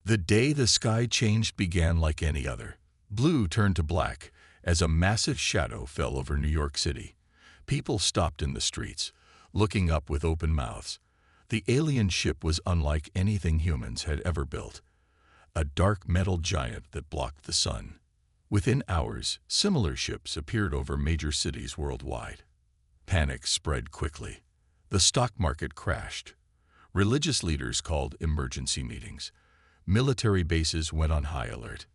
The day the sky changed began like any other. Blue turned to black as a massive shadow fell over New York City. People stopped in the streets, looking up with open mouths. The alien ship was unlike anything humans had ever built. A dark metal giant that blocked the sun. Within hours, similar ships appeared over major cities worldwide. Panic spread quickly. The stock market crashed. Religious leaders called emergency meetings. Military bases went on high alert.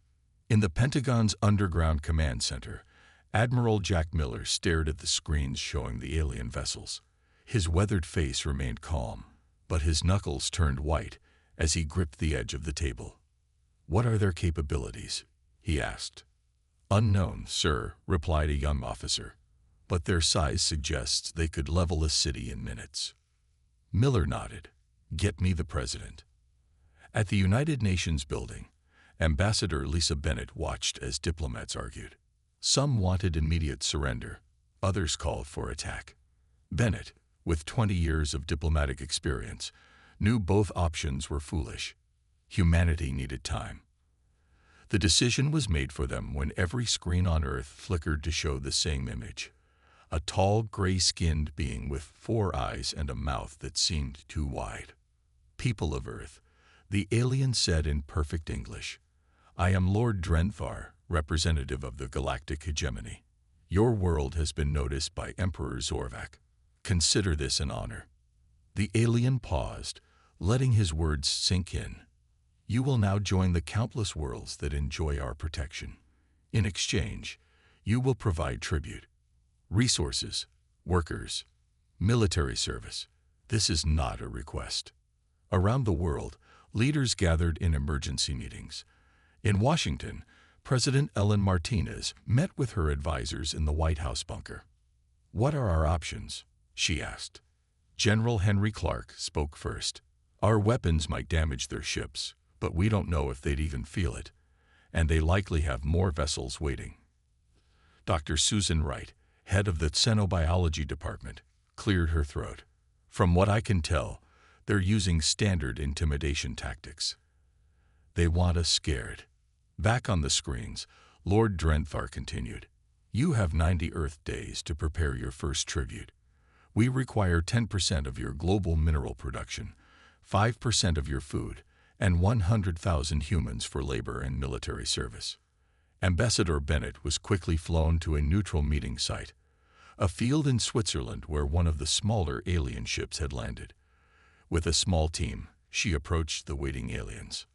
In the Pentagon's underground command center, Admiral Jack Miller stared at the screens showing the alien vessels. His weathered face remained calm, but his knuckles turned white as he gripped the edge of the table. "What are their capabilities?" he asked. "Unknown, sir," replied a young officer, "but their size suggests they could level a city in minutes." Miller nodded. "Get me the president." At the United Nations building, Ambassador Lisa Bennett watched as diplomats argued. Some wanted immediate surrender, others called for attack. Bennett, with 20 years of diplomatic experience, knew both options were foolish. Humanity needed time. The decision was made for them when every screen on Earth flickered to show the same image. A tall, gray-skinned being with 4 eyes and a mouth that seemed too wide. "People of Earth," the alien said in perfect English, "I am Lord Drenthar, representative of the galactic hegemony. Your world has been noticed by Emperor Zorvak. Consider this an honor." The alien paused, letting his words sink in. "You will now join the countless worlds that enjoy our protection. In exchange, you will provide tribute, resources, workers, military service. This is not a request." Around the world, leaders gathered in emergency meetings. In Washington, President Ellen Martinez met with her advisors in the White House bunker. "What are our options?" she asked. General Henry Clark spoke first. "Our weapons might damage their ships, but we don't know if they'd even feel it, and they likely have more vessels waiting." Dr. Susan Wright, head of the Xenobiology Department, cleared her throat. "From what I can tell, they're using standard intimidation tactics. They want us scared." Back on the screens, Lord Drenthar continued. "You have 90 Earth days to prepare your first tribute. We require 10% of your global mineral production, 5% of your food, and 100,000 humans for labor and military service." Ambassador Bennett was quickly flown to a neutral meeting site, a field in Switzerland where one of the smaller alien ships had landed. With a small team, she approached the waiting aliens.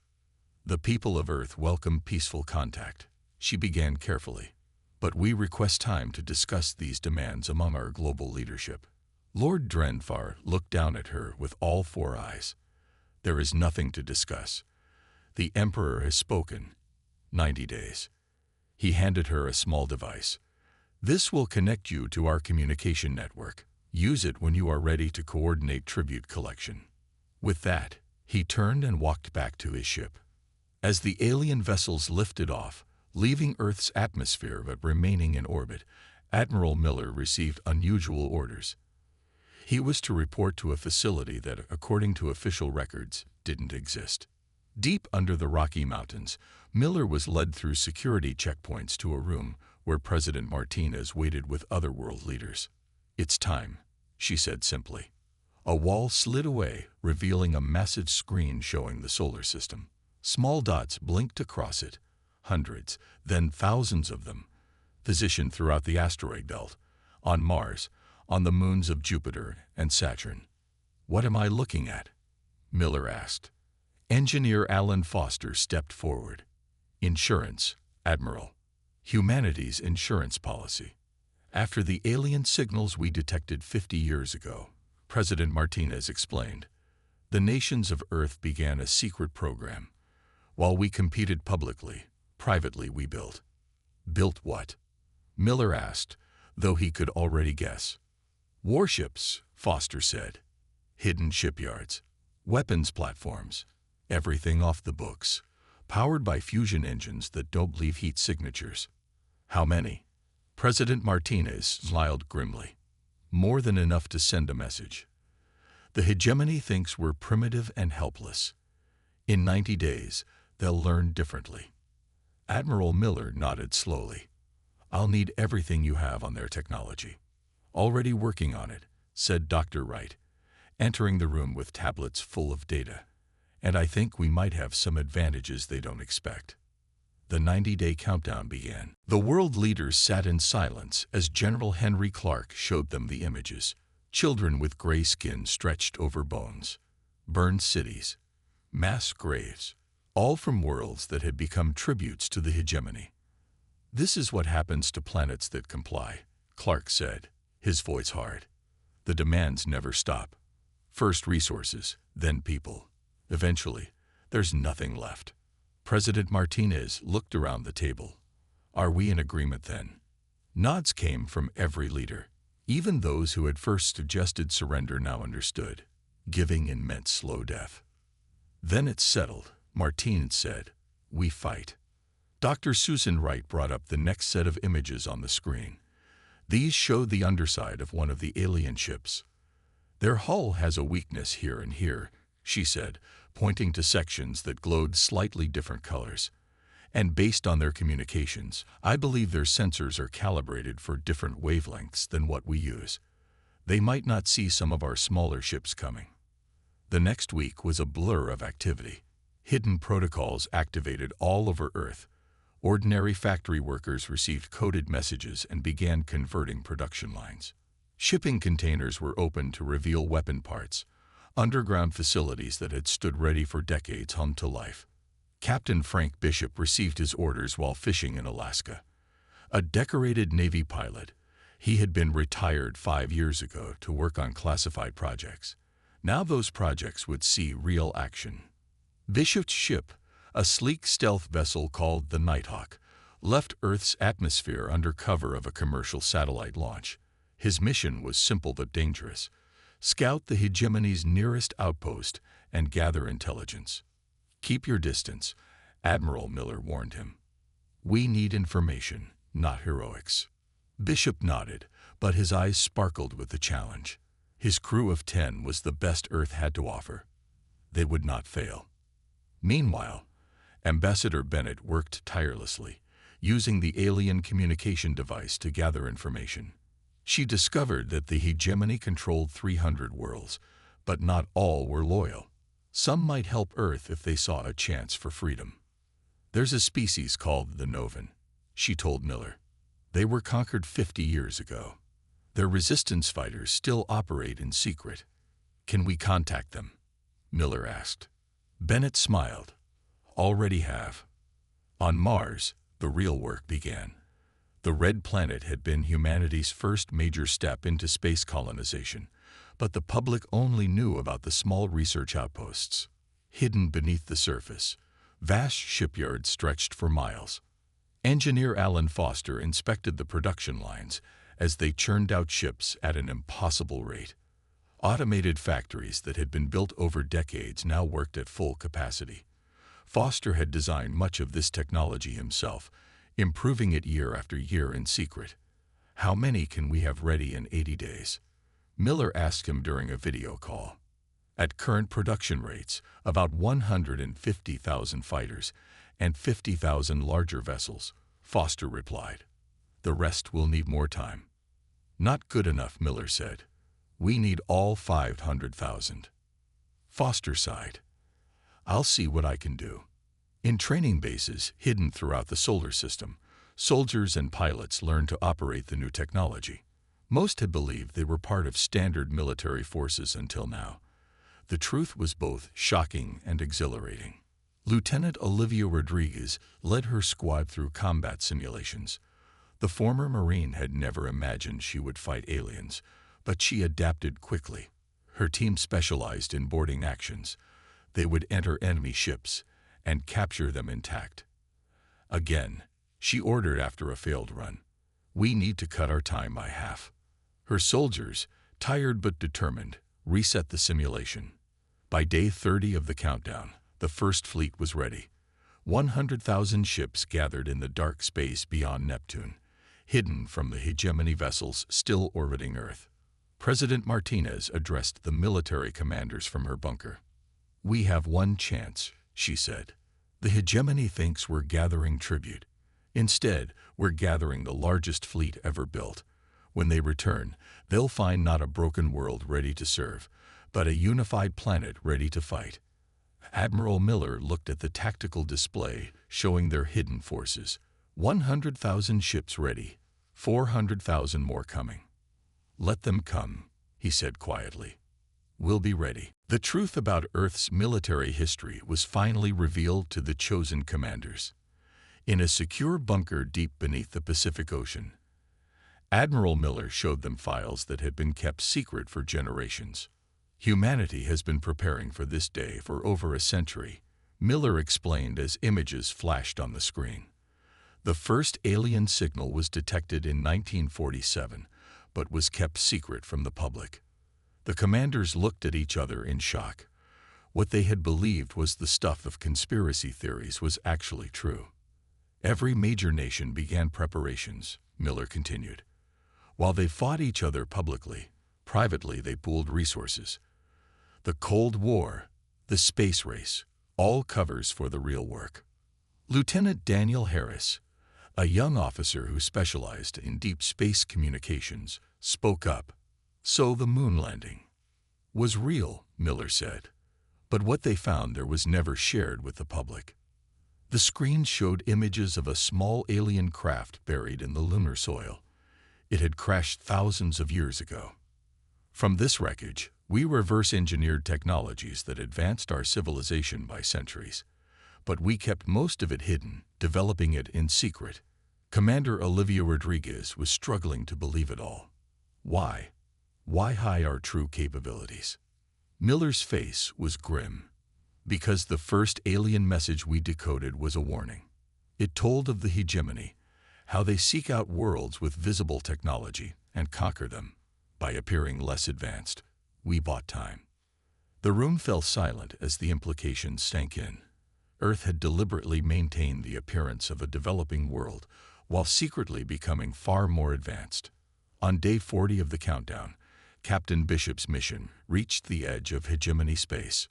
"The people of Earth welcome peaceful contact," she began carefully, "but we request time to discuss these demands among our global leadership." Lord Drenthar looked down at her with all 4 eyes. "There is nothing to discuss. The Emperor has spoken. 90 days. He handed her a small device. "This will connect you to our communication network. Use it when you are ready to coordinate tribute collection." With that, he turned and walked back to his ship. As the alien vessels lifted off, leaving Earth's atmosphere but remaining in orbit, Admiral Miller received unusual orders. He was to report to a facility that, according to official records, didn't exist. Deep under the Rocky Mountains, Miller was led through security checkpoints to a room where President Martinez waited with other world leaders. "It's time," she said simply. A wall slid away, revealing a massive screen showing the solar system. Small dots blinked across it, hundreds, then thousands of them, positioned throughout the asteroid belt, on Mars, on the moons of Jupiter and Saturn. "What am I looking at?" Miller asked. Engineer Alan Foster stepped forward. "Insurance, Admiral. Humanity's insurance policy. After the alien signals we detected 50 years ago," President Martinez explained, "the nations of Earth began a secret program. While we competed publicly, privately we built." "Built what?" Miller asked, though he could already guess. "Warships," Foster said. "Hidden shipyards, weapons platforms, everything off the books, powered by fusion engines that don't leave heat signatures." "How many?" President Martinez smiled grimly. "More than enough to send a message. The hegemony thinks we're primitive and helpless. In 90 days, They'll learn differently. Admiral Miller nodded slowly. I'll need everything you have on their technology. Already working on it, said Dr. Wright, entering the room with tablets full of data. And I think we might have some advantages they don't expect. The 90-day countdown began. The world leaders sat in silence as General Henry Clark showed them the images. Children with gray skin stretched over bones. Burned cities. Mass graves. All from worlds that had become tributes to the hegemony. This is what happens to planets that comply, Clark said, his voice hard. The demands never stop. First resources, then people. Eventually, there's nothing left. President Martinez looked around the table. Are we in agreement then? Nods came from every leader. Even those who had first suggested surrender now understood. Giving in meant slow death. Then it's settled, Martinez said. We fight. Dr. Susan Wright brought up the next set of images on the screen. These showed the underside of one of the alien ships. Their hull has a weakness here and here, she said, pointing to sections that glowed slightly different colors. And based on their communications, I believe their sensors are calibrated for different wavelengths than what we use. They might not see some of our smaller ships coming. The next week was a blur of activity. Hidden protocols activated all over Earth. Ordinary factory workers received coded messages and began converting production lines. Shipping containers were opened to reveal weapon parts. Underground facilities that had stood ready for decades hummed to life. Captain Frank Bishop received his orders while fishing in Alaska. A decorated Navy pilot, he had been retired 5 years ago to work on classified projects. Now those projects would see real action. Bishop's ship, a sleek stealth vessel called the Nighthawk, left Earth's atmosphere under cover of a commercial satellite launch. His mission was simple but dangerous. Scout the hegemony's nearest outpost and gather intelligence. Keep your distance, Admiral Miller warned him. We need information, not heroics. Bishop nodded, but his eyes sparkled with the challenge. His crew of 10 was the best Earth had to offer. They would not fail. Meanwhile, Ambassador Bennett worked tirelessly, using the alien communication device to gather information. She discovered that the hegemony controlled 300 worlds, but not all were loyal. Some might help Earth if they saw a chance for freedom. There's a species called the Novan, she told Miller. They were conquered 50 years ago. Their resistance fighters still operate in secret. Can we contact them? Miller asked. Bennett smiled. Already have. On Mars, the real work began. The Red Planet had been humanity's first major step into space colonization, but the public only knew about the small research outposts. Hidden beneath the surface, vast shipyards stretched for miles. Engineer Alan Foster inspected the production lines as they churned out ships at an impossible rate. Automated factories that had been built over decades now worked at full capacity. Foster had designed much of this technology himself, improving it year after year in secret. How many can we have ready in 80 days? Miller asked him during a video call. At current production rates, about 150,000 fighters and 50,000 larger vessels, Foster replied. The rest will need more time. Not good enough, Miller said. We need all 500,000. Foster sighed. I'll see what I can do. In training bases hidden throughout the solar system, soldiers and pilots learned to operate the new technology. Most had believed they were part of standard military forces until now. The truth was both shocking and exhilarating. Lieutenant Olivia Rodriguez led her squad through combat simulations. The former Marine had never imagined she would fight aliens, but she adapted quickly. Her team specialized in boarding actions. They would enter enemy ships and capture them intact. Again, she ordered after a failed run. We need to cut our time by half. Her soldiers, tired but determined, reset the simulation. By day 30 of the countdown, the first fleet was ready. 100,000 ships gathered in the dark space beyond Neptune, hidden from the hegemony vessels still orbiting Earth. President Martinez addressed the military commanders from her bunker. We have one chance, she said. The hegemony thinks we're gathering tribute. Instead, we're gathering the largest fleet ever built. When they return, they'll find not a broken world ready to serve, but a unified planet ready to fight. Admiral Miller looked at the tactical display showing their hidden forces. 100,000 ships ready, 400,000 more coming. Let them come, he said quietly. We'll be ready. The truth about Earth's military history was finally revealed to the chosen commanders. In a secure bunker deep beneath the Pacific Ocean, Admiral Miller showed them files that had been kept secret for generations. Humanity has been preparing for this day for over a century, Miller explained as images flashed on the screen. The first alien signal was detected in 1947, but was kept secret from the public. The commanders looked at each other in shock. What they had believed was the stuff of conspiracy theories was actually true. Every major nation began preparations, Miller continued. While they fought each other publicly, privately they pooled resources. The Cold War, the space race, all covers for the real work. Lieutenant Daniel Harris, a young officer who specialized in deep space communications, spoke up. So the moon landing was real, Miller said. But what they found there was never shared with the public. The screen showed images of a small alien craft buried in the lunar soil. It had crashed thousands of years ago. From this wreckage, we reverse-engineered technologies that advanced our civilization by centuries. But we kept most of it hidden, developing it in secret. Commander Olivia Rodriguez was struggling to believe it all. Why? Why hide our true capabilities? Miller's face was grim. Because the first alien message we decoded was a warning. It told of the hegemony, how they seek out worlds with visible technology and conquer them. By appearing less advanced, we bought time. The room fell silent as the implications sank in. Earth had deliberately maintained the appearance of a developing world while secretly becoming far more advanced. On day 40 of the countdown, Captain Bishop's mission reached the edge of hegemony space.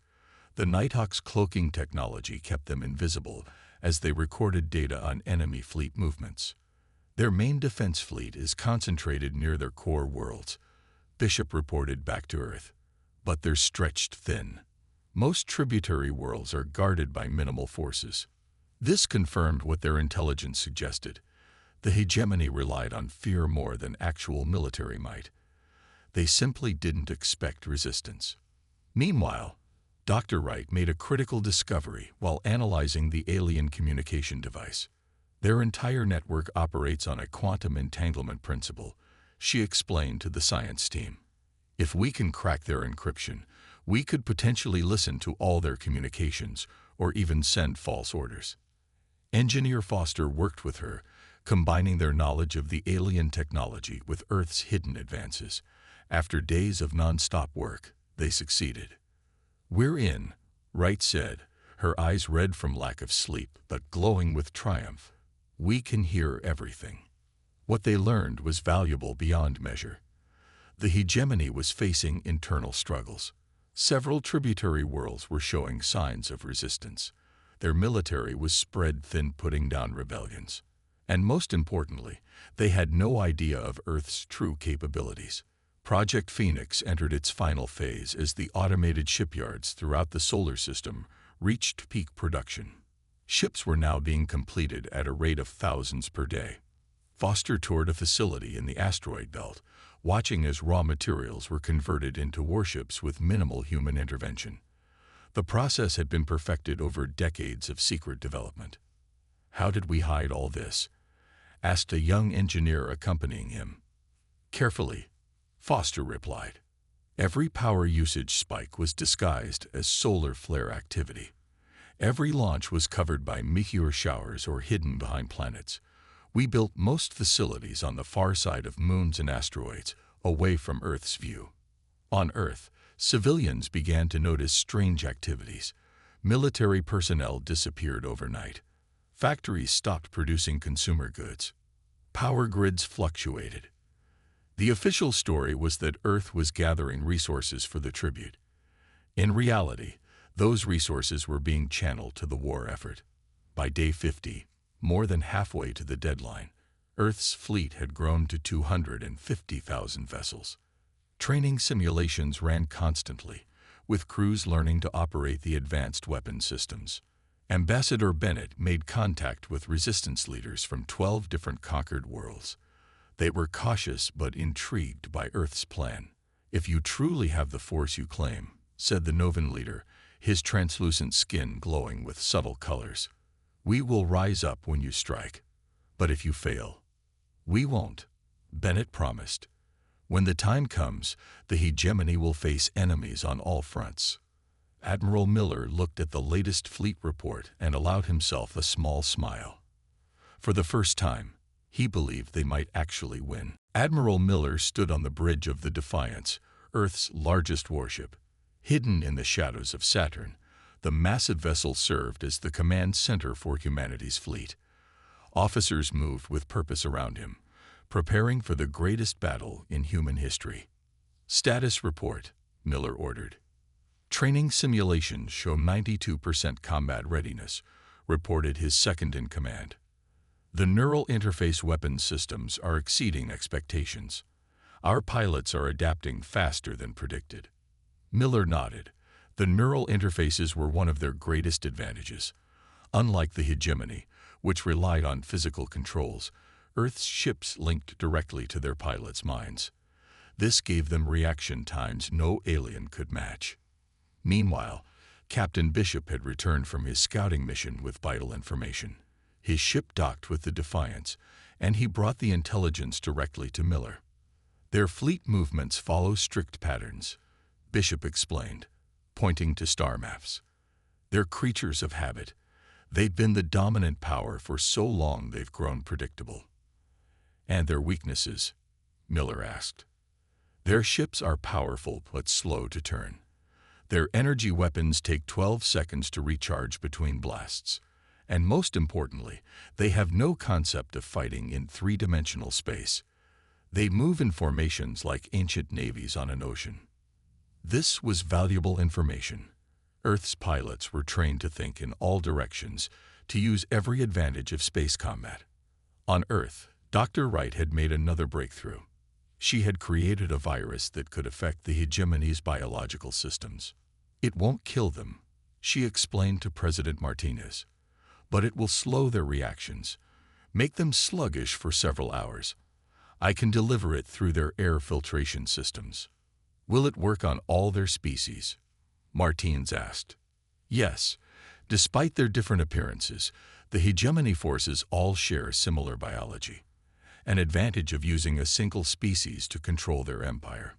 The Nighthawk's cloaking technology kept them invisible as they recorded data on enemy fleet movements. Their main defense fleet is concentrated near their core worlds, Bishop reported back to Earth. But they're stretched thin. Most tributary worlds are guarded by minimal forces. This confirmed what their intelligence suggested. The hegemony relied on fear more than actual military might. They simply didn't expect resistance. Meanwhile, Dr. Wright made a critical discovery while analyzing the alien communication device. Their entire network operates on a quantum entanglement principle, she explained to the science team. If we can crack their encryption, we could potentially listen to all their communications or even send false orders. Engineer Foster worked with her, combining their knowledge of the alien technology with Earth's hidden advances. After days of non-stop work, they succeeded. "We're in," Wright said, her eyes red from lack of sleep but glowing with triumph. "We can hear everything." What they learned was valuable beyond measure. The hegemony was facing internal struggles. Several tributary worlds were showing signs of resistance. Their military was spread thin, putting down rebellions. And most importantly, they had no idea of Earth's true capabilities. Project Phoenix entered its final phase as the automated shipyards throughout the solar system reached peak production. Ships were now being completed at a rate of thousands per day. Foster toured a facility in the asteroid belt, watching as raw materials were converted into warships with minimal human intervention. The process had been perfected over decades of secret development. "How did we hide all this?" asked a young engineer accompanying him. "Carefully," Foster replied. Every power usage spike was disguised as solar flare activity. Every launch was covered by meteor showers or hidden behind planets. We built most facilities on the far side of moons and asteroids, away from Earth's view. On Earth, civilians began to notice strange activities. Military personnel disappeared overnight. Factories stopped producing consumer goods. Power grids fluctuated. The official story was that Earth was gathering resources for the tribute. In reality, those resources were being channeled to the war effort. By day 50, more than halfway to the deadline, Earth's fleet had grown to 250,000 vessels. Training simulations ran constantly, with crews learning to operate the advanced weapon systems. Ambassador Bennett made contact with resistance leaders from 12 different conquered worlds. They were cautious but intrigued by Earth's plan. "If you truly have the force you claim," said the Novan leader, his translucent skin glowing with subtle colors, "we will rise up when you strike. But if you fail, we won't," Bennett promised. "When the time comes, the hegemony will face enemies on all fronts." Admiral Miller looked at the latest fleet report and allowed himself a small smile. For the first time, he believed they might actually win. Admiral Miller stood on the bridge of the Defiance, Earth's largest warship. Hidden in the shadows of Saturn, the massive vessel served as the command center for humanity's fleet. Officers moved with purpose around him, preparing for the greatest battle in human history. "Status report," Miller ordered. "Training simulations show 92% combat readiness," reported his second-in-command. "The neural interface weapons systems are exceeding expectations. Our pilots are adapting faster than predicted." Miller nodded. The neural interfaces were one of their greatest advantages. Unlike the hegemony, which relied on physical controls, Earth's ships linked directly to their pilots' minds. This gave them reaction times no alien could match. Meanwhile, Captain Bishop had returned from his scouting mission with vital information. His ship docked with the Defiance, and he brought the intelligence directly to Miller. "Their fleet movements follow strict patterns," Bishop explained, pointing to star maps. "They're creatures of habit. They've been the dominant power for so long they've grown predictable." "And their weaknesses?" Miller asked. "Their ships are powerful but slow to turn. Their energy weapons take 12 seconds to recharge between blasts. And most importantly, they have no concept of fighting in three-dimensional space. They move in formations like ancient navies on an ocean." This was valuable information. Earth's pilots were trained to think in all directions, to use every advantage of space combat. On Earth, Dr. Wright had made another breakthrough. She had created a virus that could affect the hegemony's biological systems. "It won't kill them," she explained to President Martinez, "but it will slow their reactions, make them sluggish for several hours. I can deliver it through their air filtration systems." "Will it work on all their species?" Martinez asked. "Yes. Despite their different appearances, the hegemony forces all share similar biology, an advantage of using a single species to control their empire."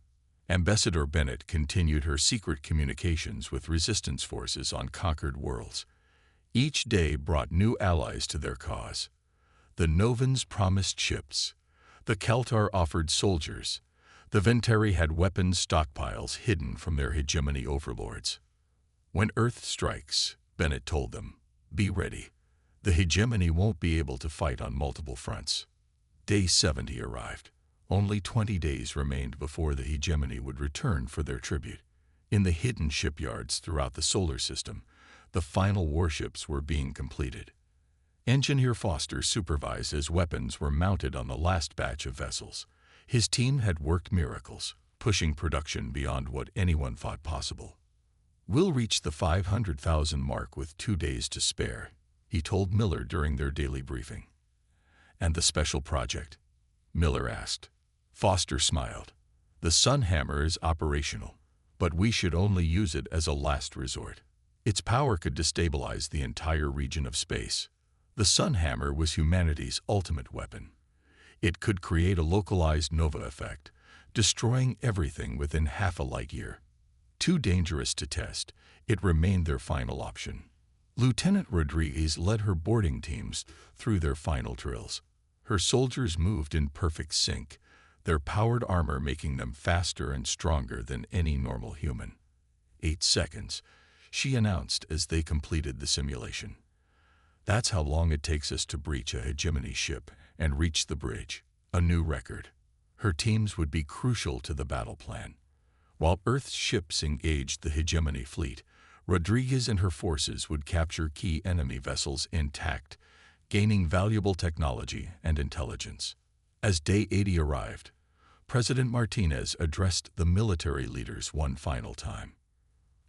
Ambassador Bennett continued her secret communications with resistance forces on conquered worlds. Each day brought new allies to their cause. The Novans promised ships. The Keltar offered soldiers. The Ventari had weapons stockpiles hidden from their hegemony overlords. "When Earth strikes," Bennett told them, "be ready. The hegemony won't be able to fight on multiple fronts." Day 70 arrived. Only 20 days remained before the hegemony would return for their tribute. In the hidden shipyards throughout the solar system, the final warships were being completed. Engineer Foster supervised as weapons were mounted on the last batch of vessels. His team had worked miracles, pushing production beyond what anyone thought possible. "We'll reach the 500,000 mark with 2 days to spare," he told Miller during their daily briefing. "And the special project?" Miller asked. Foster smiled. "The Sunhammer is operational, but we should only use it as a last resort. Its power could destabilize the entire region of space. The Sunhammer was humanity's ultimate weapon. It could create a localized nova effect, destroying everything within half a light year. Too dangerous to test, it remained their final option." Lieutenant Rodriguez led her boarding teams through their final drills. Her soldiers moved in perfect sync, their powered armor making them faster and stronger than any normal human. 8 seconds, she announced as they completed the simulation. "That's how long it takes us to breach a hegemony ship and reach the bridge, a new record." Her teams would be crucial to the battle plan. While Earth's ships engaged the hegemony fleet, Rodriguez and her forces would capture key enemy vessels intact, gaining valuable technology and intelligence. As Day 80 arrived, President Martinez addressed the military leaders one final time.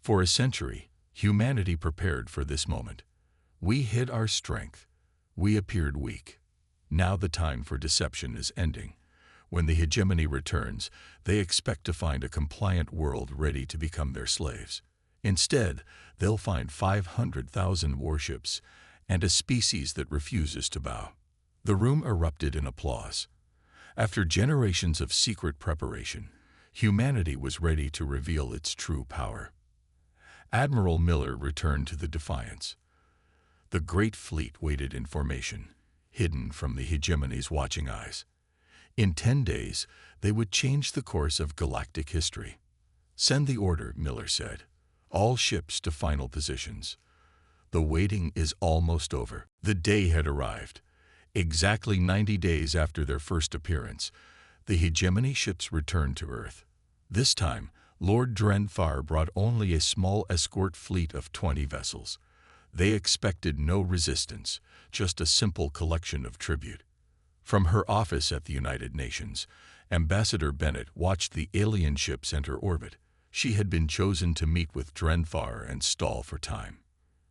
For a century, humanity prepared for this moment. We hid our strength. We appeared weak. Now the time for deception is ending. When the hegemony returns, they expect to find a compliant world ready to become their slaves. Instead, they'll find 500,000 warships and a species that refuses to bow. The room erupted in applause. After generations of secret preparation, humanity was ready to reveal its true power. Admiral Miller returned to the Defiance. The great fleet waited in formation, hidden from the hegemony's watching eyes. In 10 days, they would change the course of galactic history. "Send the order," Miller said. "All ships to final positions. The waiting is almost over." The day had arrived. Exactly 90 days after their first appearance, the hegemony ships returned to Earth. This time, Lord Drenfar brought only a small escort fleet of 20 vessels. They expected no resistance, just a simple collection of tribute. From her office at the United Nations, Ambassador Bennett watched the alien ships enter orbit. She had been chosen to meet with Drenfar and stall for time.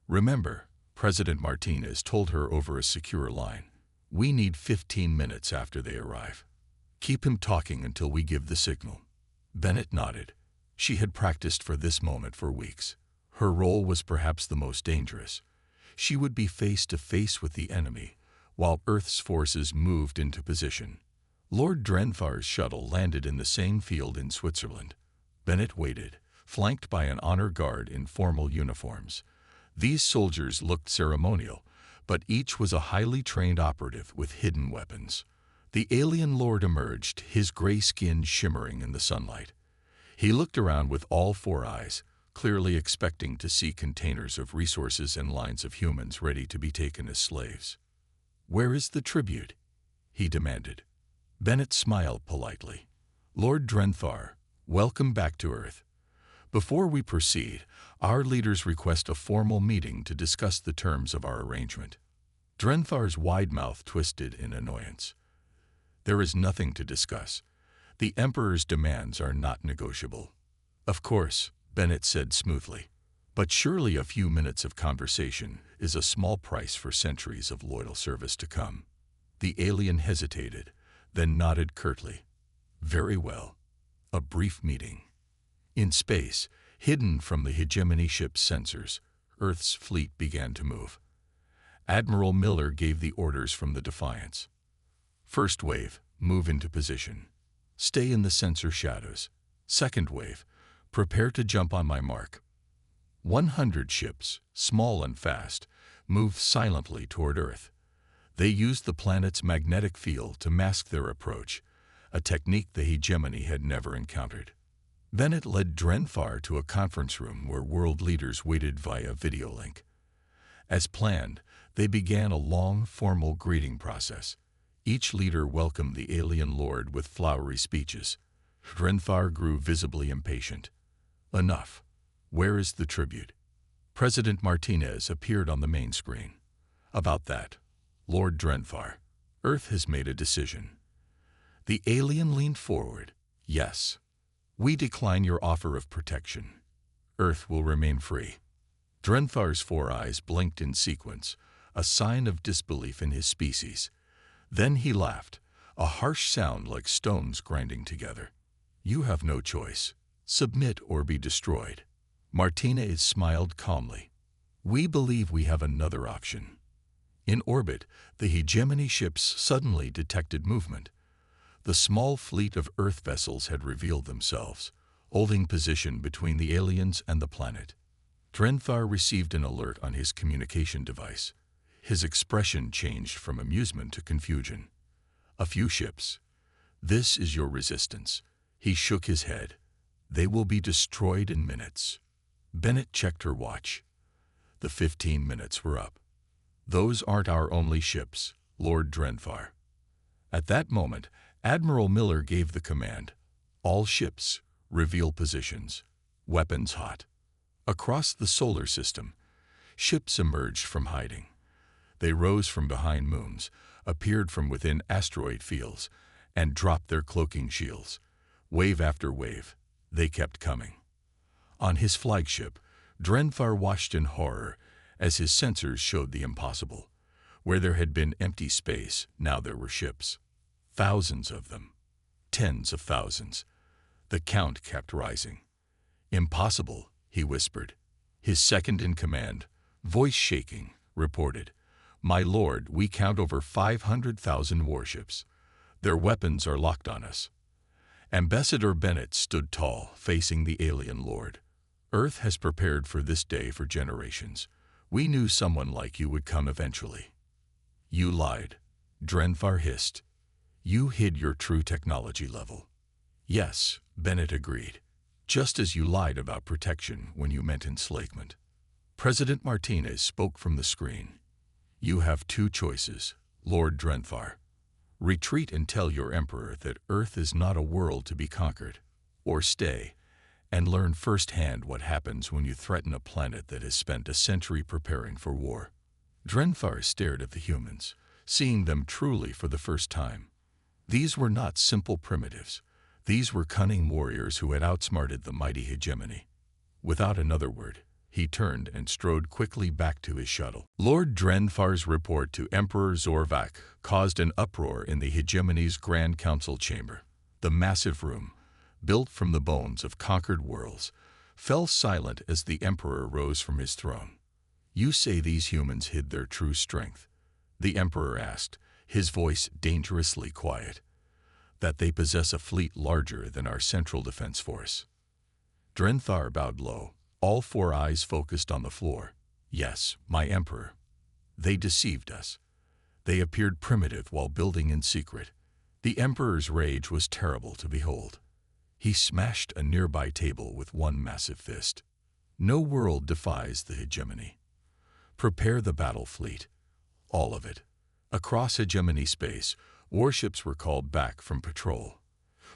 "Remember," President Martinez told her over a secure line, "we need 15 minutes after they arrive. Keep him talking until we give the signal." Bennett nodded. She had practiced for this moment for weeks. Her role was perhaps the most dangerous. She would be face to face with the enemy, while Earth's forces moved into position. Lord Drenfar's shuttle landed in the same field in Switzerland. Bennett waited, flanked by an honor guard in formal uniforms. These soldiers looked ceremonial, but each was a highly trained operative with hidden weapons. The alien lord emerged, his gray skin shimmering in the sunlight. He looked around with all four eyes, clearly expecting to see containers of resources and lines of humans ready to be taken as slaves. "Where is the tribute?" he demanded. Bennett smiled politely. "Lord Drenfar, welcome back to Earth. Before we proceed, our leaders request a formal meeting to discuss the terms of our arrangement." Drenfar's wide mouth twisted in annoyance. "There is nothing to discuss. The Emperor's demands are not negotiable." "Of course," Bennett said smoothly, "but surely a few minutes of conversation is a small price for centuries of loyal service to come." The alien hesitated, then nodded curtly. "Very well." A brief meeting. In space, hidden from the hegemony ship's sensors, Earth's fleet began to move. Admiral Miller gave the orders from the Defiance. "First wave, move into position. Stay in the sensor shadows. Second wave, prepare to jump on my mark." 100 ships, small and fast, moved silently toward Earth. They used the planet's magnetic field to mask their approach, a technique the hegemony had never encountered. Bennett led Drenfar to a conference room where world leaders waited via video link. As planned, they began a long, formal greeting process. Each leader welcomed the alien lord with flowery speeches. Drenfar grew visibly impatient. "Enough. Where is the tribute?" President Martinez appeared on the main screen. "About that, Lord Drenfar, Earth has made a decision." The alien leaned forward. "Yes. We decline your offer of protection. Earth will remain free." Drenfar's four eyes blinked in sequence, a sign of disbelief in his species. Then he laughed, a harsh sound like stones grinding together. "You have no choice. Submit or be destroyed." Martinez smiled calmly. "We believe we have another option." In orbit, the hegemony ships suddenly detected movement. The small fleet of Earth vessels had revealed themselves, holding position between the aliens and the planet. Drenfar received an alert on his communication device. His expression changed from amusement to confusion. "A few ships. This is your resistance." He shook his head. "They will be destroyed in minutes." Bennett checked her watch. The 15 minutes were up. "Those aren't our only ships, Lord Drenfar." At that moment, Admiral Miller gave the command, "All ships, reveal positions. Weapons hot." Across the solar system, ships emerged from hiding. They rose from behind moons, appeared from within asteroid fields, and dropped their cloaking shields. Wave after wave, they kept coming. On his flagship, Drenthar watched in horror as his sensors showed the impossible. Where there had been empty space, now there were ships. Thousands of them. Tens of thousands. The count kept rising. "Impossible," he whispered. His second-in-command, voice shaking, reported, "My lord, we count over 500,000 warships. Their weapons are locked on us." Ambassador Bennett stood tall, facing the alien lord. "Earth has prepared for this day for generations. We knew someone like you would come eventually." "You lied," Drenthar hissed. "You hid your true technology level." "Yes," Bennett agreed, "just as you lied about protection when you meant enslavement." President Martinez spoke from the screen. "You have two choices, Lord Drenthar. Retreat and tell your emperor that Earth is not a world to be conquered, or stay and learn firsthand what happens when you threaten a planet that has spent a century preparing for war." Drenthar stared at the humans, seeing them truly for the first time. These were not simple primitives. These were cunning warriors who had outsmarted the mighty hegemony. Without another word, he turned and strode quickly back to his shuttle. Lord Drenthar's report to Emperor Zorvac caused an uproar in the hegemony's Grand Council chamber. The massive room, built from the bones of conquered worlds, fell silent as the emperor rose from his throne. "You say these humans hid their true strength?" the emperor asked, his voice dangerously quiet. "That they possess a fleet larger than our central defense force?" Drenthar bowed low, all four eyes focused on the floor. "Yes, my emperor. They deceived us. They appeared primitive while building in secret." The emperor's rage was terrible to behold. He smashed a nearby table with one massive fist. "No world defies the hegemony. Prepare the battle fleet. All of it." Across hegemony space, warships were called back from patrol.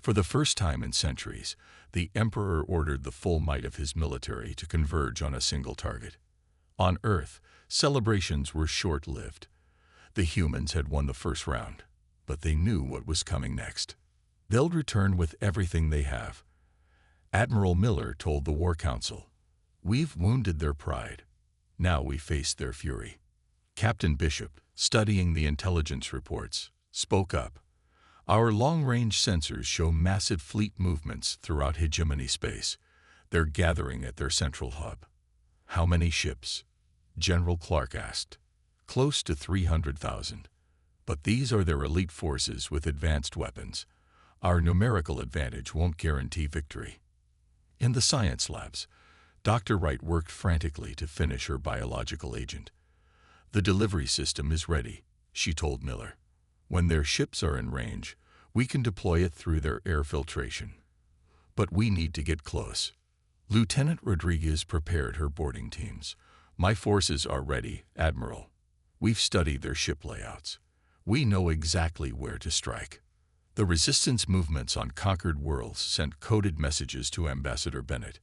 For the first time in centuries, the emperor ordered the full might of his military to converge on a single target. On Earth, celebrations were short-lived. The humans had won the first round, but they knew what was coming next. "They'll return with everything they have," Admiral Miller told the War Council. "We've wounded their pride. Now we face their fury." Captain Bishop, studying the intelligence reports, spoke up. "Our long-range sensors show massive fleet movements throughout hegemony space. They're gathering at their central hub." "How many ships?" General Clark asked. "Close to 300,000. But these are their elite forces with advanced weapons. Our numerical advantage won't guarantee victory." In the science labs, Dr. Wright worked frantically to finish her biological agent. "The delivery system is ready," she told Miller. "When their ships are in range, we can deploy it through their air filtration. But we need to get close." Lieutenant Rodriguez prepared her boarding teams. "My forces are ready, Admiral. We've studied their ship layouts. We know exactly where to strike." The resistance movements on conquered worlds sent coded messages to Ambassador Bennett.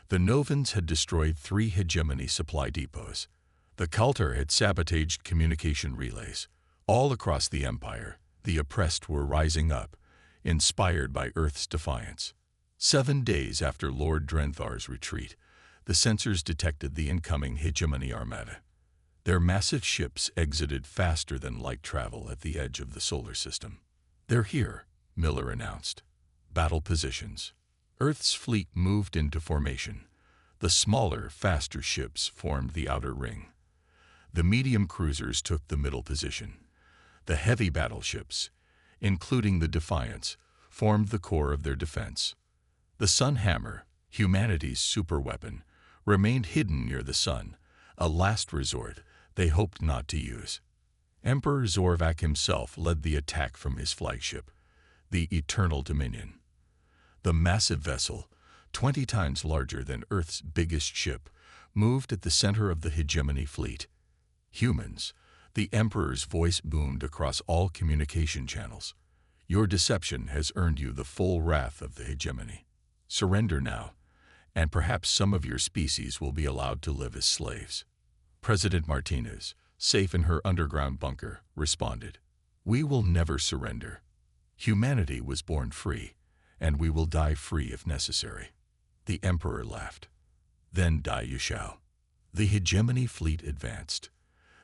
The Novans had destroyed 3 hegemony supply depots. The Kaltar had sabotaged communication relays. All across the Empire, the oppressed were rising up, inspired by Earth's defiance. 7 days after Lord Drenthar's retreat, the sensors detected the incoming hegemony armada. Their massive ships exited faster than light travel at the edge of the solar system. "They're here," Miller announced. "Battle positions." Earth's fleet moved into formation. The smaller, faster ships formed the outer ring. The medium cruisers took the middle position. The heavy battleships, including the Defiance, formed the core of their defense. The Sun Hammer, humanity's superweapon, remained hidden near the sun, a last resort they hoped not to use. Emperor Zorvac himself led the attack from his flagship, the Eternal Dominion. The massive vessel, 20 times larger than Earth's biggest ship, moved at the center of the hegemony fleet. "Humans," the Emperor's voice boomed across all communication channels. "Your deception has earned you the full wrath of the hegemony. Surrender now, and perhaps some of your species will be allowed to live as slaves. President Martinez, safe in her underground bunker, responded, "We will never surrender. Humanity was born free, and we will die free if necessary." The emperor laughed. "Then die you shall." The hegemony fleet advanced.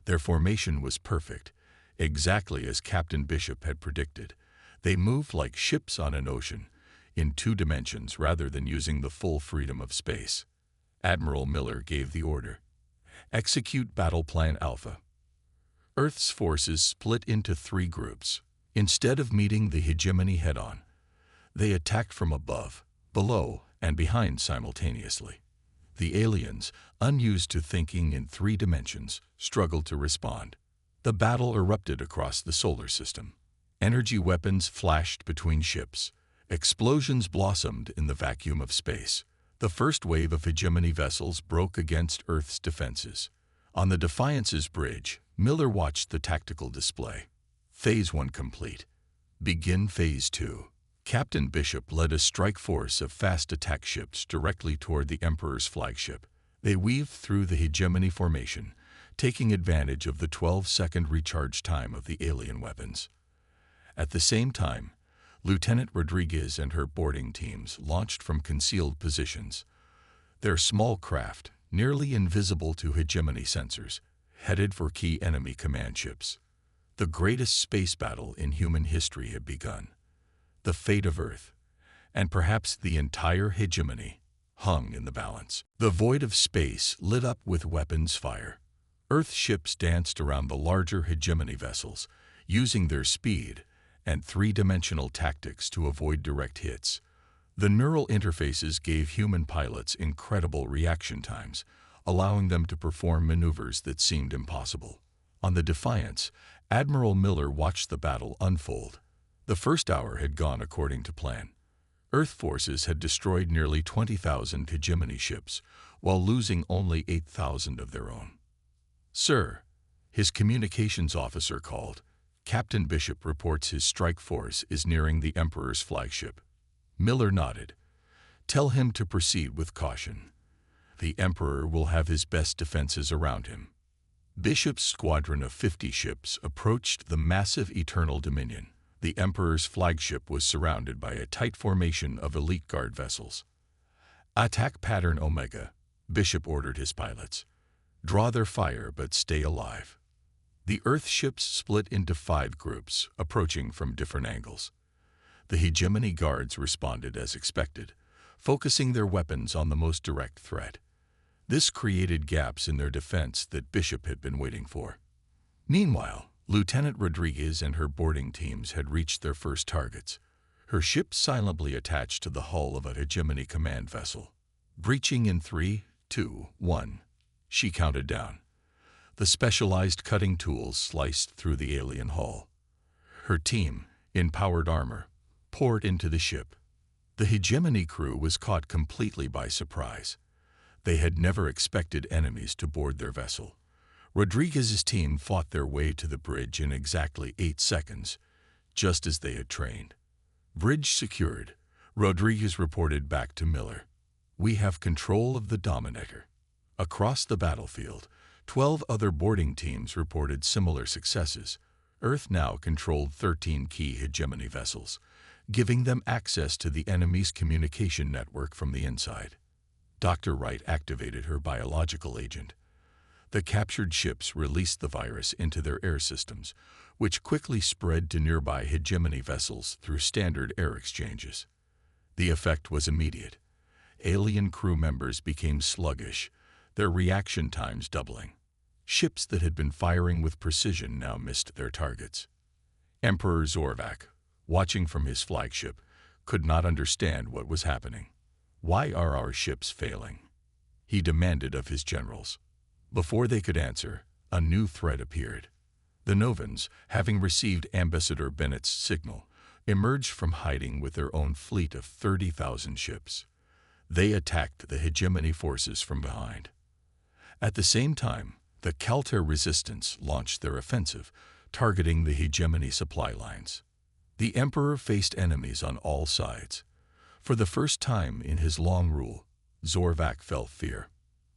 Their formation was perfect, exactly as Captain Bishop had predicted. They moved like ships on an ocean, in 2 dimensions rather than using the full freedom of space. Admiral Miller gave the order, "Execute Battle Plan Alpha." Earth's forces split into 3 groups. Instead of meeting the hegemony head-on, they attacked from above, below, and behind simultaneously. The aliens, unused to thinking in 3 dimensions, struggled to respond. The battle erupted across the solar system. Energy weapons flashed between ships. Explosions blossomed in the vacuum of space. The first wave of hegemony vessels broke against Earth's defenses. On the Defiance's bridge, Miller watched the tactical display. Phase 1 complete. Begin Phase 2. Captain Bishop led a strike force of fast attack ships directly toward the Emperor's flagship. They weaved through the hegemony formation, taking advantage of the 12-second recharge time of the alien weapons. At the same time, Lieutenant Rodriguez and her boarding teams launched from concealed positions. Their small craft, nearly invisible to hegemony sensors, headed for key enemy command ships. The greatest space battle in human history had begun. The fate of Earth, and perhaps the entire hegemony, hung in the balance. The void of space lit up with weapons fire. Earth ships danced around the larger hegemony vessels, using their speed and 3-dimensional tactics to avoid direct hits. The neural interfaces gave human pilots incredible reaction times, allowing them to perform maneuvers that seemed impossible. On the Defiance, Admiral Miller watched the battle unfold. The first hour had gone according to plan. Earth forces had destroyed nearly 20,000 hegemony ships, while losing only 8,000 of their own. "Sir," his communications officer called, "Captain Bishop reports his strike force is nearing the Emperor's flagship." Miller nodded. "Tell him to proceed with caution. The Emperor will have his best defenses around him." Bishop's squadron of 50 ships approached the massive Eternal Dominion. The Emperor's flagship was surrounded by a tight formation of elite guard vessels. "Attack pattern Omega," Bishop ordered his pilots. "Draw their fire but stay alive." The Earth ships split into 5 groups, approaching from different angles. The hegemony guards responded as expected, focusing their weapons on the most direct threat. This created gaps in their defense that Bishop had been waiting for. Meanwhile, Lieutenant Rodriguez and her boarding teams had reached their first targets. Her ship silently attached to the hull of a hegemony command vessel. Breaching in 3, 2, 1. She counted down. The specialized cutting tools sliced through the alien hull. Her team, in powered armor, poured into the ship. The hegemony crew was caught completely by surprise. They had never expected enemies to board their vessel. Rodriguez's team fought their way to the bridge in exactly 8 seconds, just as they had trained. Bridge secured, Rodriguez reported back to Miller. "We have control of the Dominator." Across the battlefield, 12 other boarding teams reported similar successes. Earth now controlled 13 key hegemony vessels, giving them access to the enemy's communication network from the inside. Dr. Wright activated her biological agent. The captured ships released the virus into their air systems, which quickly spread to nearby hegemony vessels through standard air exchanges. The effect was immediate. Alien crew members became sluggish, their reaction times doubling. Ships that had been firing with precision now missed their targets. Emperor Zorvac, watching from his flagship, could not understand what was happening. "Why are our ships failing?" he demanded of his generals. Before they could answer, a new threat appeared. The Novans, having received Ambassador Bennett's signal, emerged from hiding with their own fleet of 30,000 ships. They attacked the hegemony forces from behind. At the same time, the Calter Resistance launched their offensive, targeting the hegemony supply lines. The Emperor faced enemies on all sides. For the first time in his long rule, Zorvac felt fear.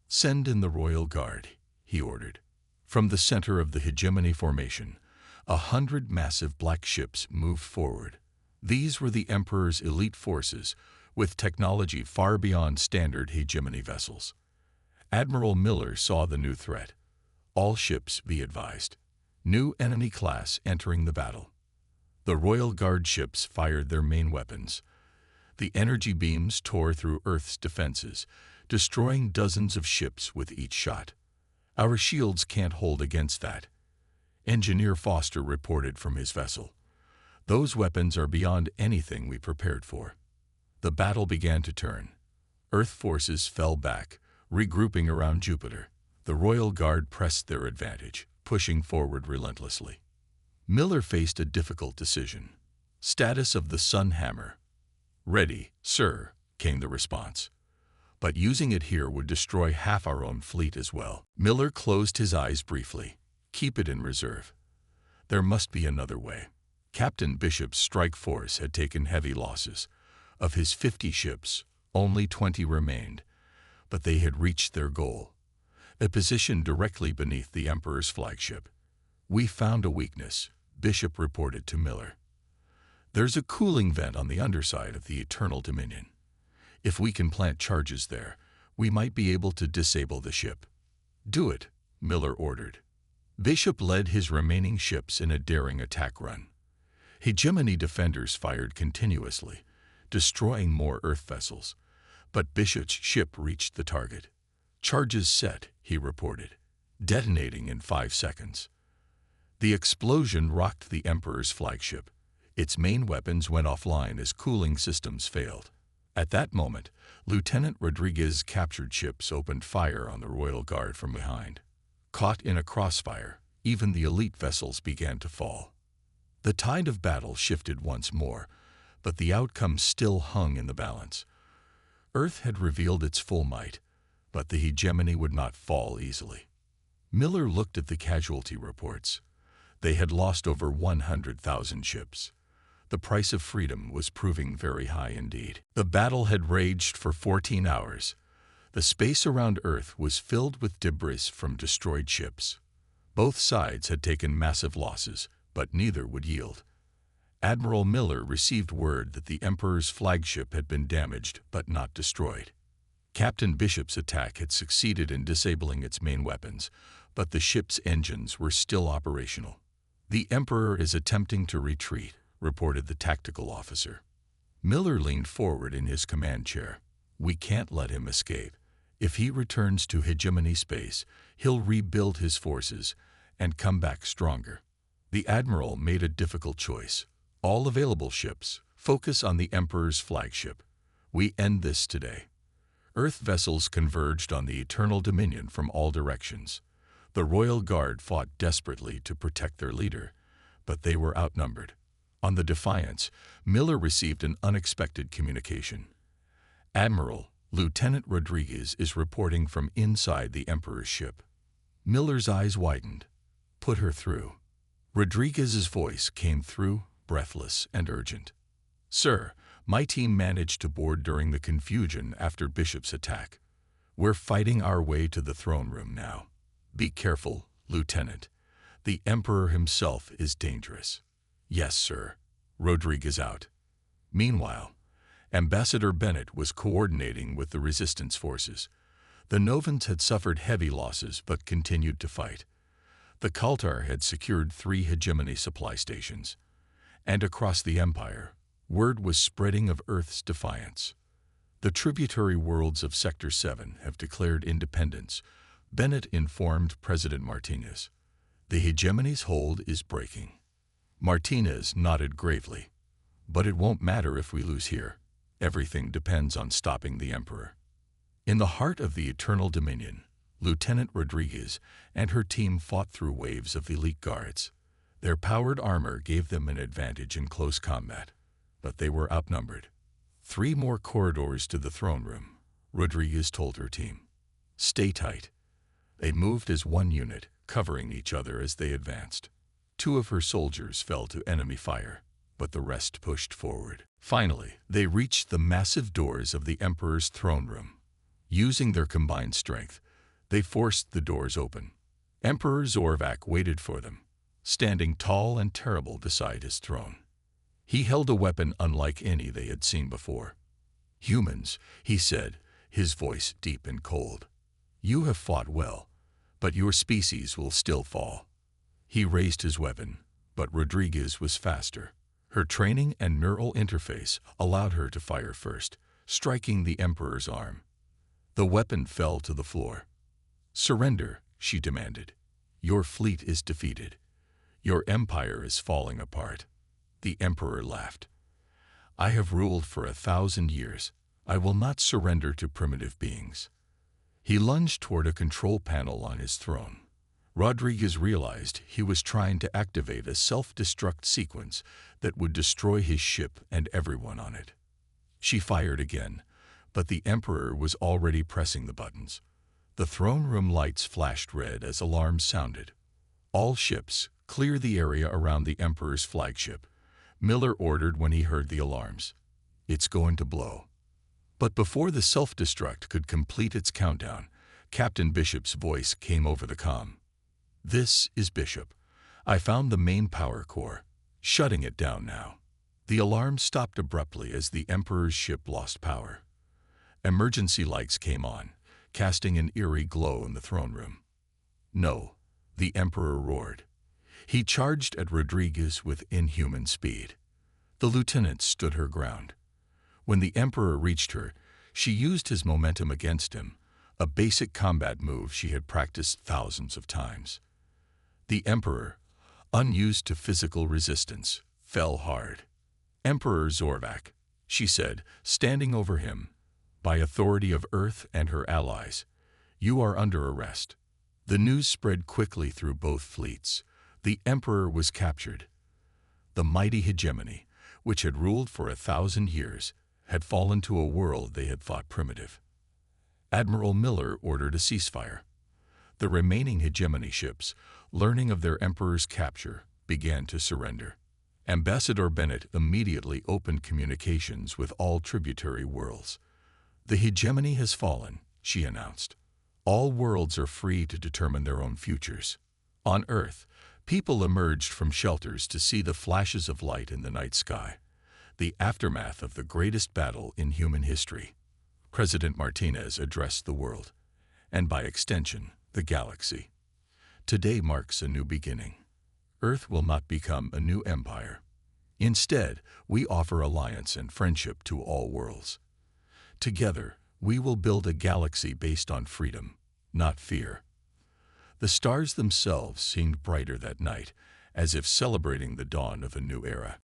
"Send in the Royal Guard," he ordered. From the center of the hegemony formation, 100 massive black ships moved forward. These were the Emperor's elite forces, with technology far beyond standard hegemony vessels. Admiral Miller saw the new threat. "All ships, be advised. New enemy class entering the battle." The Royal Guard ships fired their main weapons. The energy beams tore through Earth's defenses, destroying dozens of ships with each shot. "Our shields can't hold against that," Engineer Foster reported from his vessel. "Those weapons are beyond anything we prepared for." The battle began to turn. Earth forces fell back, regrouping around Jupiter. The Royal Guard pressed their advantage, pushing forward relentlessly. Miller faced a difficult decision. Status of the Sun Hammer. "Ready, sir," came the response. "But using it here would destroy half our own fleet as well." Miller closed his eyes briefly. "Keep it in reserve. There must be another way." Captain Bishop's strike force had taken heavy losses. Of his 50 ships, only 20 remained, but they had reached their goal, a position directly beneath the Emperor's flagship. "We found a weakness," Bishop reported to Miller. "There's a cooling vent on the underside of the Eternal Dominion. If we can plant charges there, we might be able to disable the ship." "Do it," Miller ordered. Bishop led his remaining ships in a daring attack run. Hegemony defenders fired continuously, destroying more Earth vessels, but Bishop's ship reached the target. "Charges set," he reported, detonating in 5 seconds. The explosion rocked the Emperor's flagship. Its main weapons went offline as cooling systems failed. At that moment, Lieutenant Rodriguez's captured ships opened fire on the Royal Guard from behind. Caught in a crossfire, even the elite vessels began to fall. The tide of battle shifted once more, but the outcome still hung in the balance. Earth had revealed its full might, but the hegemony would not fall easily. Miller looked at the casualty reports. They had lost over 100,000 ships. The price of freedom was proving very high indeed. The battle had raged for 14 hours. The space around Earth was filled with debris from destroyed ships. Both sides had taken massive losses, but neither would yield. Admiral Miller received word that the Emperor's flagship had been damaged but not destroyed. Captain Bishop's attack had succeeded in disabling its main weapons, but the ship's engines were still operational. "The Emperor is attempting to retreat," reported the tactical officer. Miller leaned forward in his command chair. "We can't let him escape. If he returns to hegemony space, he'll rebuild his forces and come back stronger." The Admiral made a difficult choice. "All available ships, focus on the Emperor's flagship. We end this today." Earth vessels converged on the Eternal Dominion from all directions. The Royal Guard fought desperately to protect their leader, but they were outnumbered. On the Defiance, Miller received an unexpected communication. "Admiral, Lieutenant Rodriguez is reporting from inside the Emperor's ship." Miller's eyes widened. "Put her through." Rodriguez's voice came through, breathless and urgent. "Sir, my team managed to board during the confusion after Bishop's attack. We're fighting our way to the throne room now. Be careful, Lieutenant. The Emperor himself is dangerous." "Yes, sir." Rodriguez out. Meanwhile, Ambassador Bennett was coordinating with the resistance forces. The Novans had suffered heavy losses but continued to fight. The Kaltar had secured 3 hegemony supply stations. And across the Empire, word was spreading of Earth's defiance. "The tributary worlds of Sector 7 have declared independence," Bennett informed President Martinez. "The hegemony's hold is breaking." Martinez nodded gravely. "But it won't matter if we lose here. Everything depends on stopping the Emperor." In the heart of the Eternal Dominion, Lieutenant Rodriguez and her team fought through waves of elite guards. Their powered armor gave them an advantage in close combat, but they were outnumbered. 3 more corridors to the throne room, Rodriguez told her team. "Stay tight." They moved as one unit, covering each other as they advanced. 2 of her soldiers fell to enemy fire, but the rest pushed forward. Finally, they reached the massive doors of the Emperor's throne room. Using their combined strength, they forced the doors open. Emperor Zorvak waited for them, standing tall and terrible beside his throne. He held a weapon unlike any they had seen before. "Humans," he said, his voice deep and cold. "You have fought well, but your species will still fall." He raised his weapon, but Rodriguez was faster. Her training and neural interface allowed her to fire first, striking the Emperor's arm. The weapon fell to the floor. "Surrender," she demanded. "Your fleet is defeated. Your empire is falling apart." The Emperor laughed. "I have ruled for 1,000 years. I will not surrender to primitive beings." He lunged toward a control panel on his throne. Rodriguez realized he was trying to activate a self-destruct sequence that would destroy his ship and everyone on it. She fired again, but the Emperor was already pressing the buttons. The throne room lights flashed red as alarms sounded. "All ships, clear the area around the Emperor's flagship," Miller ordered when he heard the alarms. "It's going to blow." But before the self-destruct could complete its countdown, Captain Bishop's voice came over the comm. "This is Bishop. I found the main power core. Shutting it down now." The alarm stopped abruptly as the Emperor's ship lost power. Emergency lights came on, casting an eerie glow in the throne room. "No," the Emperor roared. He charged at Rodriguez with inhuman speed. The lieutenant stood her ground. When the Emperor reached her, she used his momentum against him, a basic combat move she had practiced thousands of times. The Emperor, unused to physical resistance, fell hard. "Emperor Zorvak," she said, standing over him, "by authority of Earth and her allies, you are under arrest." The news spread quickly through both fleets. The Emperor was captured. The mighty hegemony, which had ruled for 1,000 years, had fallen to a world they had thought primitive. Admiral Miller ordered a ceasefire. The remaining hegemony ships, learning of their Emperor's capture, began to surrender. Ambassador Bennett immediately opened communications with all tributary worlds. "The hegemony has fallen," she announced. "All worlds are free to determine their own futures." On Earth, people emerged from shelters to see the flashes of light in the night sky, the aftermath of the greatest battle in human history. President Martinez addressed the world, and by extension, the galaxy. "Today marks a new beginning. Earth will not become a new empire. Instead, we offer alliance and friendship to all worlds. Together, we will build a galaxy based on freedom, not fear." The stars themselves seemed brighter that night, as if celebrating the dawn of a new era.